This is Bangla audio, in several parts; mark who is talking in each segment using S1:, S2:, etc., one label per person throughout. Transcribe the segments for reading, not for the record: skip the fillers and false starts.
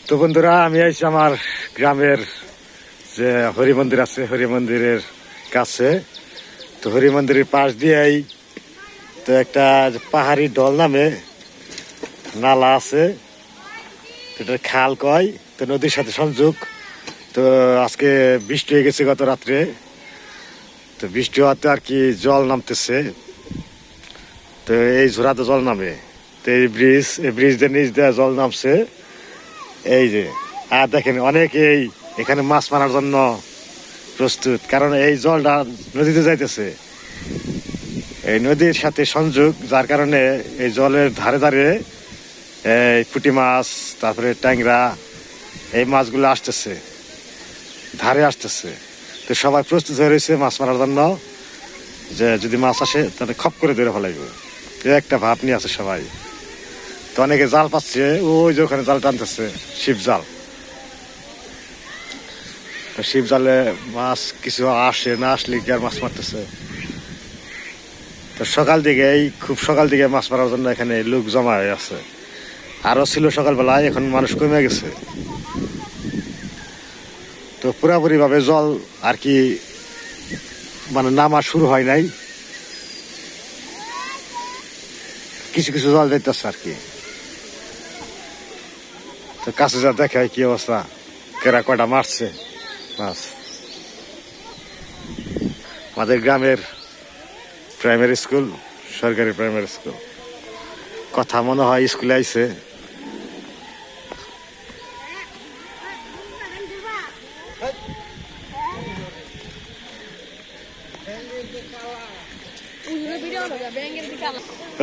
S1: তো বন্ধুরা, আমি আইছি আমার গ্রামের যে হরি মন্দির আছে, হরি মন্দিরের কাছে। তো হরি মন্দিরের পাশ দিয়েই তো একটা পাহাড়ি ঢল নামে নালা আছে, এটা খাল কয়, তো নদীর সাথে সংযোগ। তো আজকে বৃষ্টি হয়ে গেছে গত রাত্রে, তো বৃষ্টি হওয়াতে আর কি জল নামতেছে। তো এই ঝোড়াতে জল নামে, তো এই ব্রিজের নিচ দিয়ে জল নামছে। এই যে আর দেখেন অনেকেই এখানে মাছ মারার জন্য প্রস্তুত, কারণ এই জলটা নদীতে যাইতেছে, এই নদীর সাথে সংযোগ, যার কারণে এই জলের ধারে ধারে এই পুঁটি মাছ, তারপরে ট্যাংরা, এই মাছগুলো আসতেছে, ধারে আসতেছে। তো সবাই প্রস্তুত হয়ে রয়েছে মাছ মারার জন্য, যে যদি মাছ আসে তাহলে খপ করে ধরে ফেলাইবে, একটা ভাব নিয়ে আছে সবাই। তো অনেকে জাল পাচ্ছে, ওই যে ওখানে জাল টানতেছে, শিব জাল। শিব জালে মাছ কিছু আসে, না আসলে কি আর মাছ মারতেছে। তো সকাল দিকে, খুব সকাল দিকে মাছ মারার জন্য এখানে লোক জমা হয়ে আছে। আরো ছিল সকালবেলায়, এখন মানুষ কমে গেছে। তো পুরাপুরি ভাবে জল আর কি মানে নামা শুরু হয় নাই, কিছু কিছু জল যাইতেছে আর কি। তো কাছে যা দেখে কি অবস্থা, কেরা কয়টা মারছে মাছ। আমাদের গ্রামের প্রাইমারি স্কুল, সরকারি প্রাইমারি স্কুল, কথা মনে হয় স্কুলে আইছে।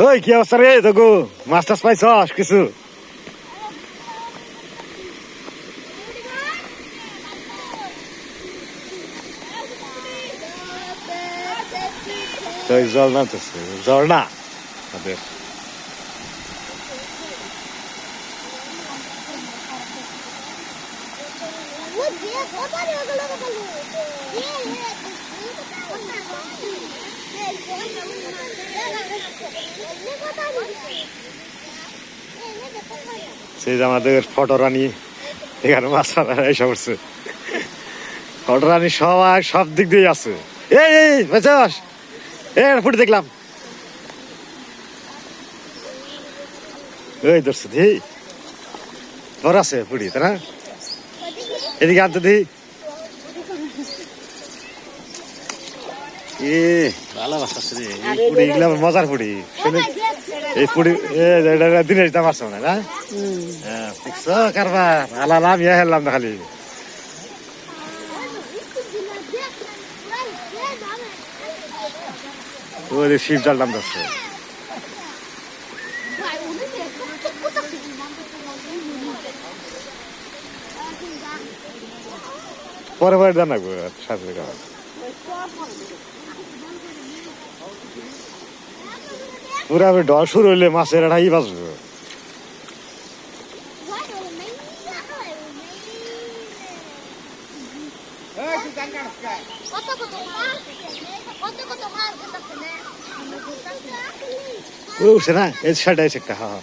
S1: ওই কি অবস্থা রে তগু, মাছ টাছ পাইছ কিছু? তো জল নামতেছে, জল না তাদের। সেই যে আমাদের ফটো রানী এখানে মাছ এইসব করছে, ফটো রানী সবাই সব দিক দিয়ে আছে। এই বেচাস ফুটে দেখলাম, এই ধরছে দি বড় আছে ফুটি, তাই না? এদিকে আনতে দি। ভালো মাছ আছে রে, এই পুড়ি এগুলো মজার পুড়ি। এই পুড়ি দিনের দাম আছে মনে হয় না? হ্যাঁ দেখছ কারবার, আলাম ইয়া হেললাম না খালি। ওই শিব জাল নাম ধরছে। পরে পরে জানাবো সাথে পুরা ঢল শুরু হইলে মাছের এটাই বাঁচবে। উঠছে না, এই সাইড আছে একটা। হ্যাঁ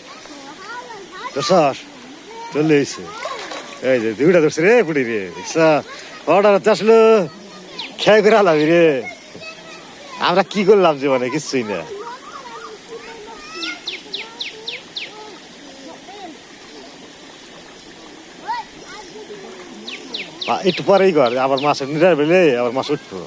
S1: দর্শক চলে এসছে, এই যে দুইটা ধরছে রে পুটি রে, অর্ডার আসলো খেয়ে করে আলাবি রে। আমরা কি করলাম জীবনে, কিচ্ছুই না। একটু পরেই কর, আবার মাছ নিরার বেলে আবার মাছ উঠবো।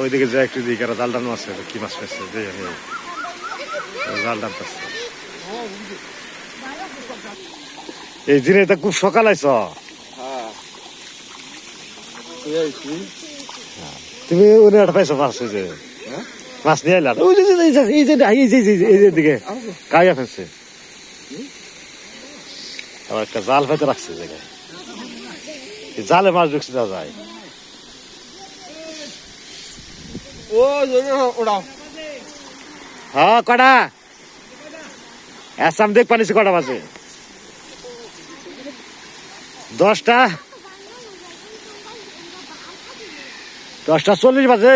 S1: ওইদিকে যায় একটু দিকে জাল টানো আছে, কি মাছ পেয়েছে জাল টানতেছে। এই দিনে তো খুব সকাল আইছ, তুমি উনি একটা পাইছো মাছ, ওই যে মাছ নিয়ে এলাম এই যে দিকে কাইয়া ফেলছে, আবার একটা জাল ফেতে রাখছে জায়গায়, জালে মাছ ঢুকছে দেওয়া যায়। হ্যাঁ কটা আসাম দেখ পানিছে, কটা বাজে? 10টা 10টা 40 বাজে।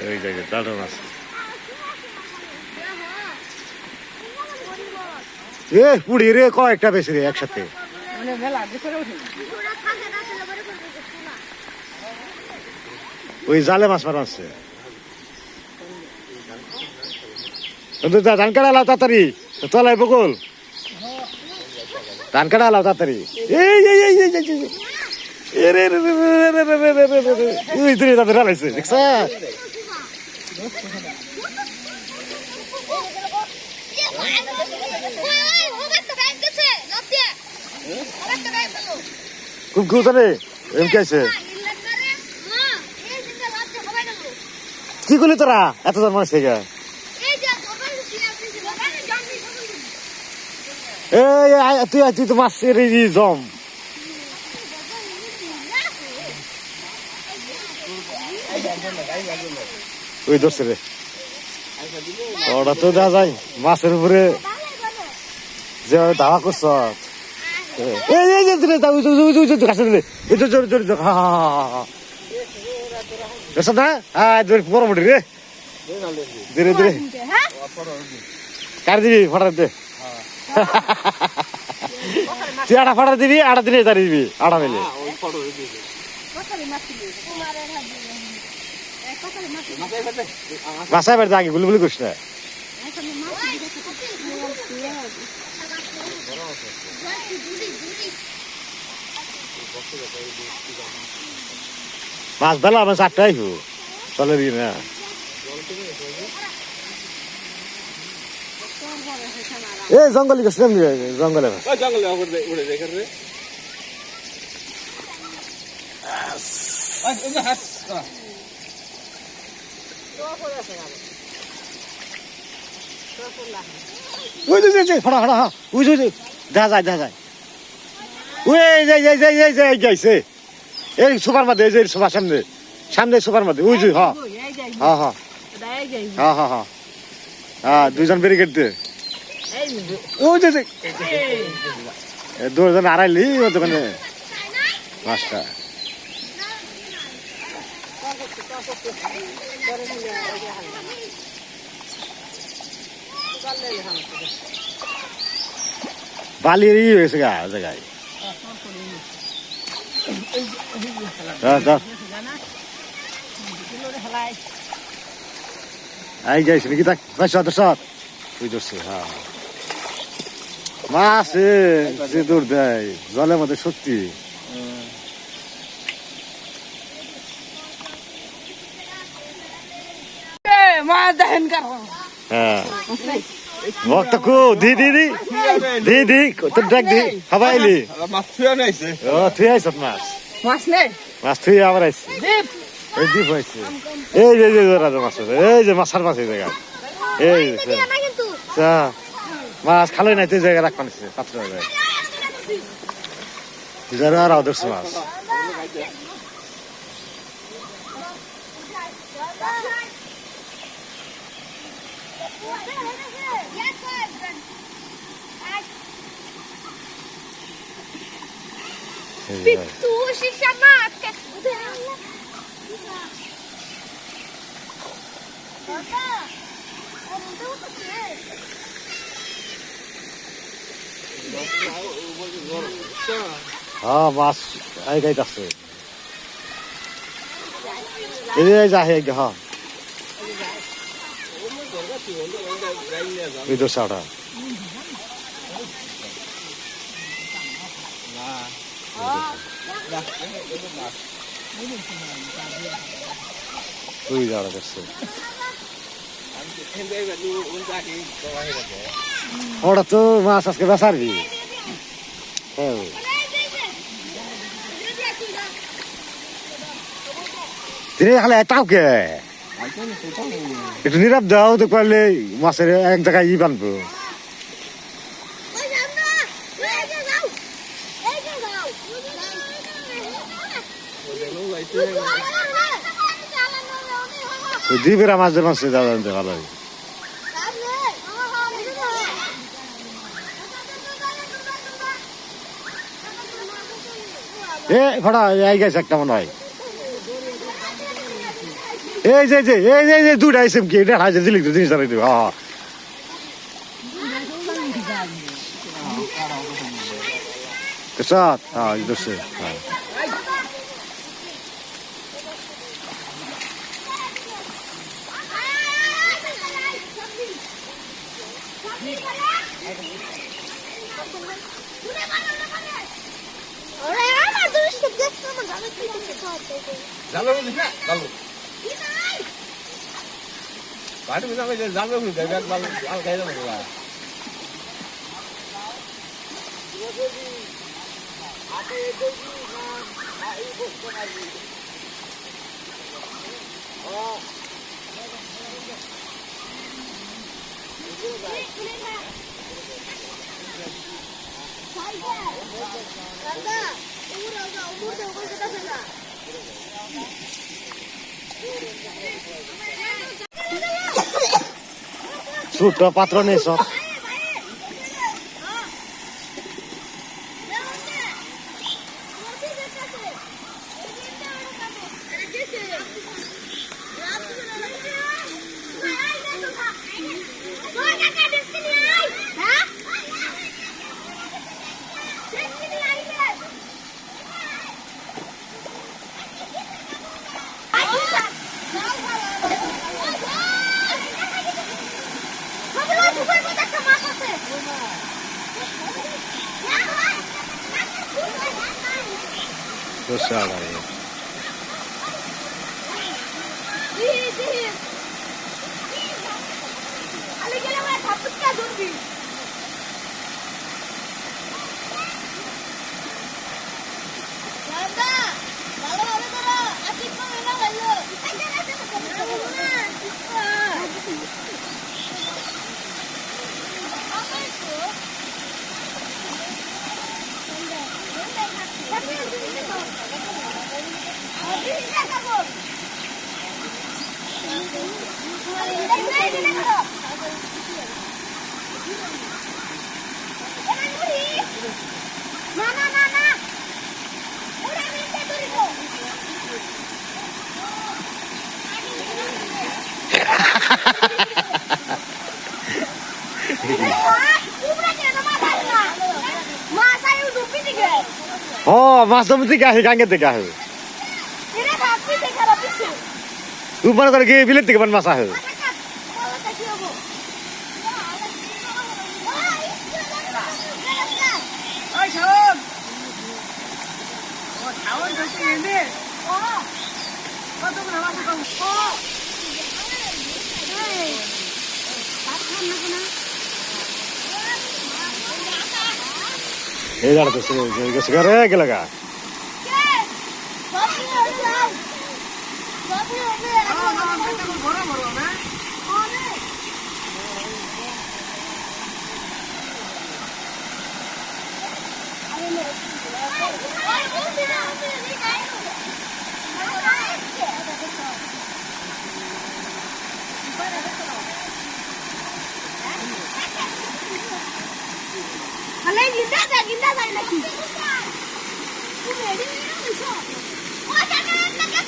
S1: এই যে দাঁড়ো মাছ এ পুড়ি রে কয়েকটা বেশি রে একসাথে ওই জালে মাছ মারা আছে ধান কাটা লাও তাড়াতাড়ি তলায় বকুল ধান কাটা লাও তাড়াতাড়ি এই এই এই এই তাদের রালাইছে দেখছ খুব গুজানে এম কে আছে কি করলি তোরা এতজন মানুষ থেকে তুই তো মাছ জম ওই ধরছে রে ওটা তো দেখা যায় মাছের উপরে যে ধাওয়া করছ না মোটামুটি রে ধীরে ধীরে কার দিবি ফটার দে তুই আটা ফাটা দিবি আটা দিলে দাঁড়িয়ে দিবি আটা মেলে বাসায় বাড়িতে আগে গুলি করিস না মাছ বেলা আমার 4টায় চলে দিই না এ জঙ্গলি গেছিলাম জঙ্গলে দেখা যায় গাইছে এই সোফার মধ্যে এই যে সোফার সামনে সামনে সোফার মধ্যে ওই যে হ্যাঁ দুইজন ব্যারিকেড দে ওই যে দুজন আড়াইলি দোকানে মাছটা বালির ই হয়েছে গা জায়গায় আই যাইছে নাকি তাক পয়সা দশত তুই ধরছে হ্যাঁ মাছ যে দৌড় দেয় জলের মধ্যে সত্যি হ্যাঁ ভক্ত কো দি দি দি দি দি তোর ডাক দি খাবাইলি
S2: মাছ থুয়া নাইছে
S1: ও তুই আইছ মাছ
S3: মাছ নেই
S1: মাছ তুই আবার আইছে এই দ্বীপ হয়েছে এই যে রাজা মাছ এই যে মাছের মাছ এই জায়গা এই মাছ খালোই নাই তুই জায়গা রাখ পানিছে পাত্র যারা আর আদর্শ মাছ হ্যাঁ মাছ আই গাইতাছে এই যা হে হ্যাঁ এই দোসাটা ওই যাওয়া করছে ওটা তো মাছ আজকে বেসারবি হ্যাঁ খালে তাও কে একটু নীরব দাও তো করলে মাছের এক জায়গায় ই বানবো দ্বীপের মাছের মাছে যাওয়া জানতে ভালো এ ফটা এই গেছে একটা মনে হয় এই যে দুটা আইসেম কি এটা হাজার দিলি তো জিনিস জানাই দিব Kesat, itu sih. Sudah patron esok. Dosa lah ya. Oh, mas dom tiga hari kangen tiga hari. Umar kalau gini bilet tiga masa hari. Ini dah tu sekarang ke laga?
S2: Ginda lagi. Oh, jangan dekat.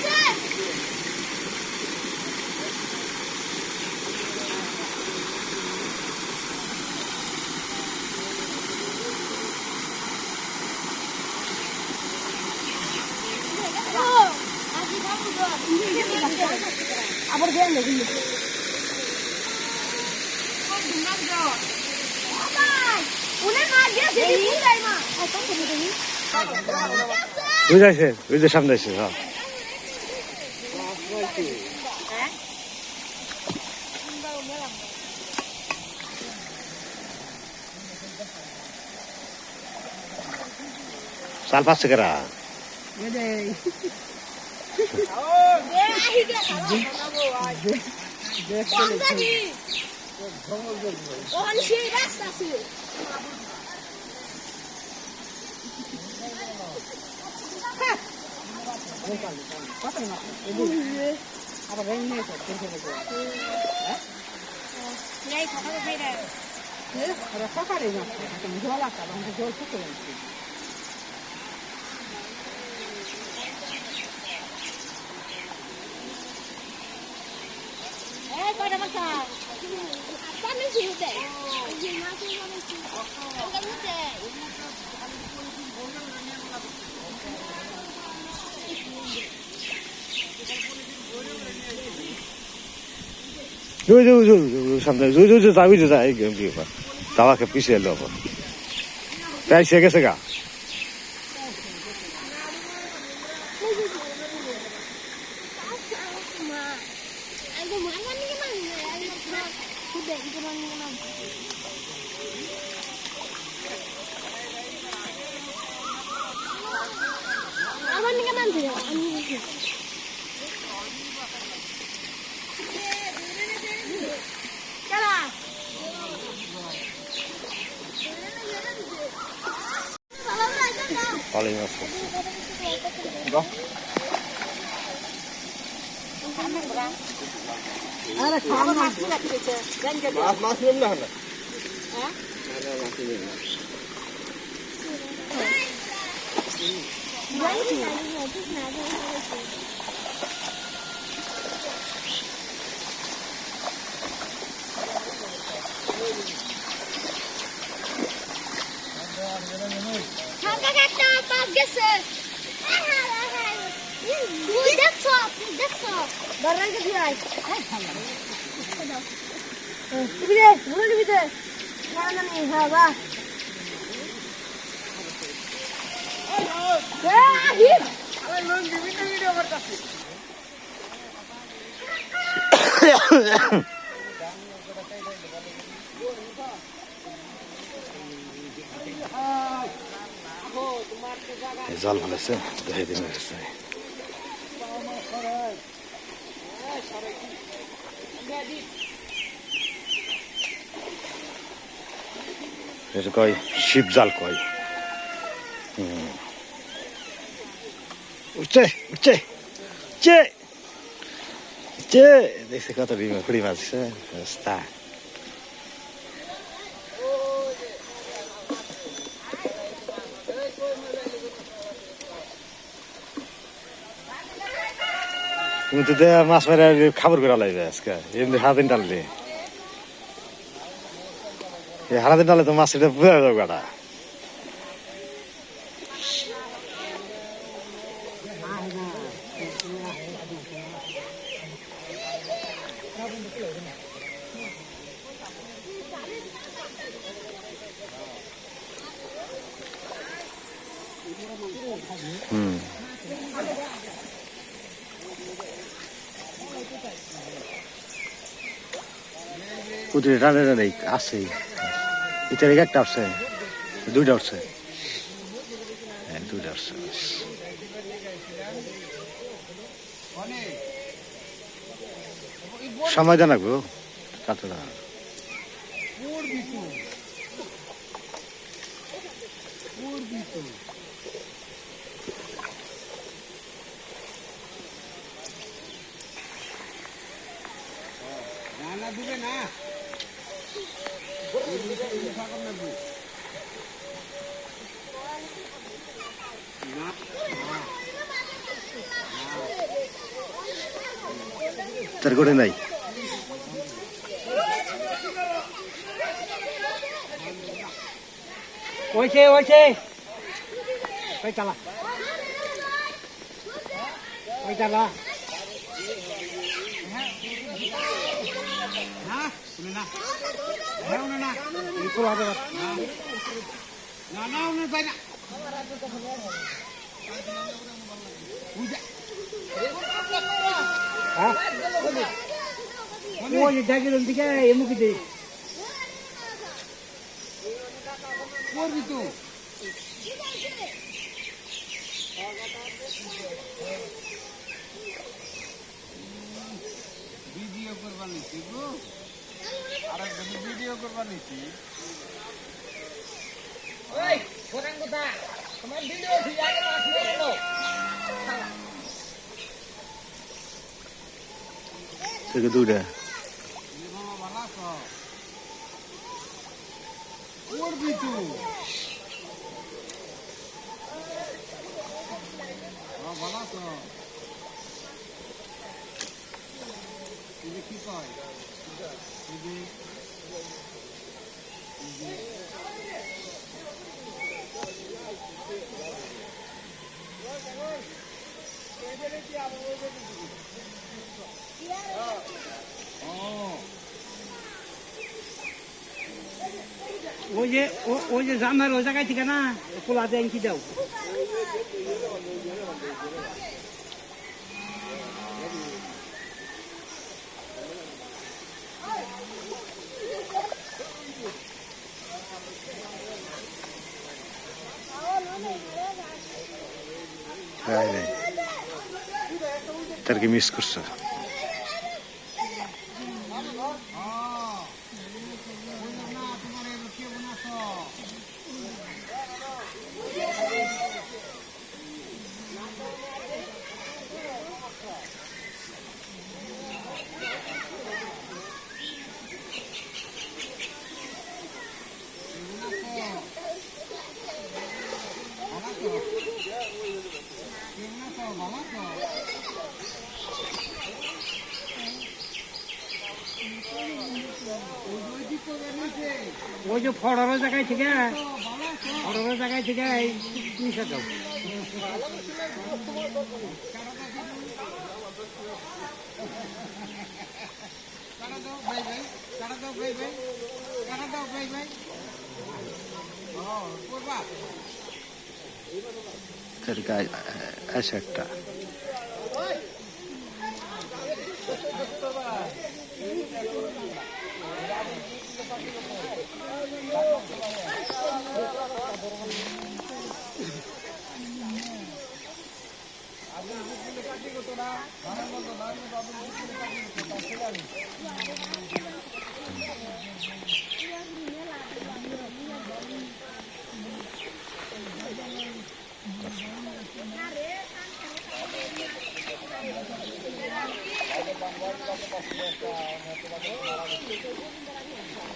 S2: আবার গেল নাকি?
S1: বুঝাইছে ওই যে সামনে আছে হ্যাঁ সাল পাচ্ছে কেরা
S2: কয়টা বাচ্চা পানি ছিল দে মাছ বানাইছি ওটা নিতে
S1: সামনে যাবি তো যা দাওয়াকে পিছিয়ে এলো তাই সে গেছে গা
S2: আমার নিকে মানছি চলা
S1: ভালোই মাছ
S2: আরে খাওয়া মাছ রাখতেছে
S3: মাছ নেব না
S2: হ্যাঁ
S1: জল ভালোছে দেখে দিন এটা কয় শিব জাল কয় উঠছে উঠছে চে চে দেখছে কত খুঁড়ি মাছ রাস্তা তুমি তো মাছ মেরে খাবার করে লাগবে আজকে এমনি সারাদিন ডাললে সারাদিন ডালে তো মাছ এটা বুঝা যাবে গাটা প্রতিটা টানে টানে আছে এটা একটা উঠছে দুইটা উঠছে হ্যাঁ দুইটা উঠছে সময় দেন গো কাটে না
S3: দিবে না
S1: তার করে নাই
S3: ওইছে ওইছে ওই চালা ওই চালা হ্যাঁ শুনে না হ্যাঁ শুনে না বিপুল হবে না না উনি পাই না হ্যাঁ ওই জায়গার দিকে এমুকি দে করবি তো ভিডিও করবার নিচ্ছি গো আর ভিডিও করবার নিচ্ছি ওই কোথায় কোথায় তোমার ভিডিও ঠিক আছে মাছ নিয়ে এলো
S1: থেকে দুইটা
S3: করবি তো ভালো তো কি কয় ওই যে জামার ওই জায়গায় থেকে না পোলা দেন কি দাও
S1: তার কি মিস করছো?
S3: ওই যে ফড়ার জায়গায় থেকে এই নিশা দাও
S1: তার গায়ে আছে একটা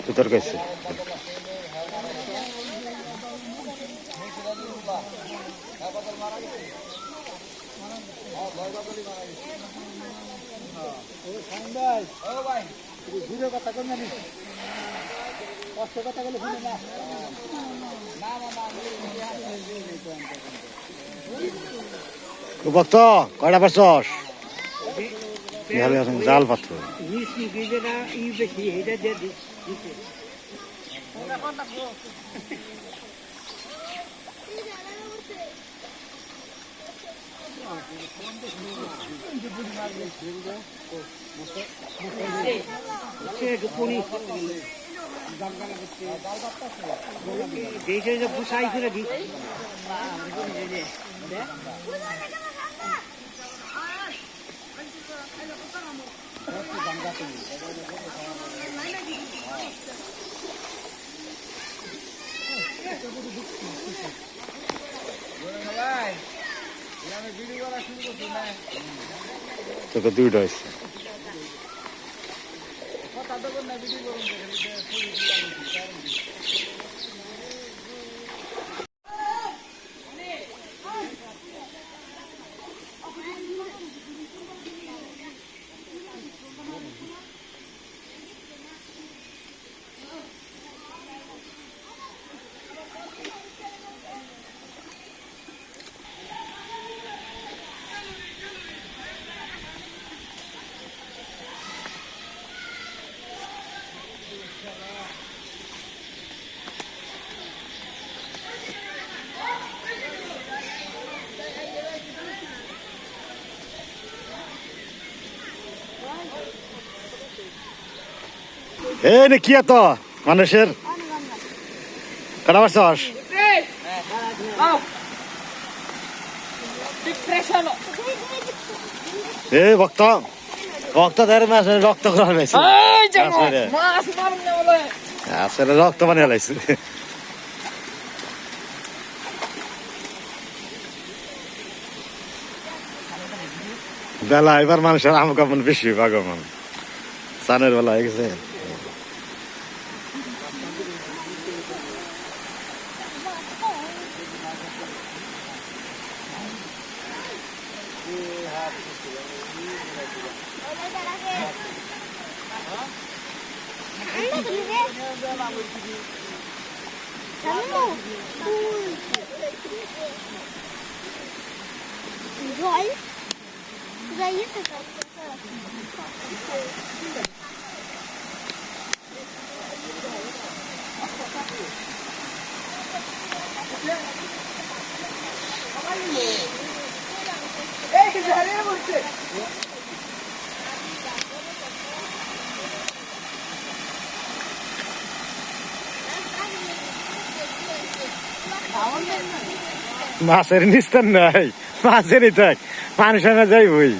S1: তোর কাছে
S3: কথা কোন জানি কষ্ট কথা বলে শুনে না
S1: ভক্ত কয়টা পারছস? জাল পাত্র
S3: বুসাই করে দি
S1: তোকে দুইটা হয়েছে নে কি এত মানুষের কটা পারছস? ভক্ত ভক্ত রক্ত করা আসলে রক্ত বানিয়ে লাইছে বেলা এবার মানুষের আমক আমন বেশি ভাগমান সানের বেলা হয়ে গেছে
S2: anda kali deh. Kamu. Joy. Joy itu kan.
S1: মাছের নিস্তার নাই, মাছেরই থাক, মানুষ আনা যাইবই।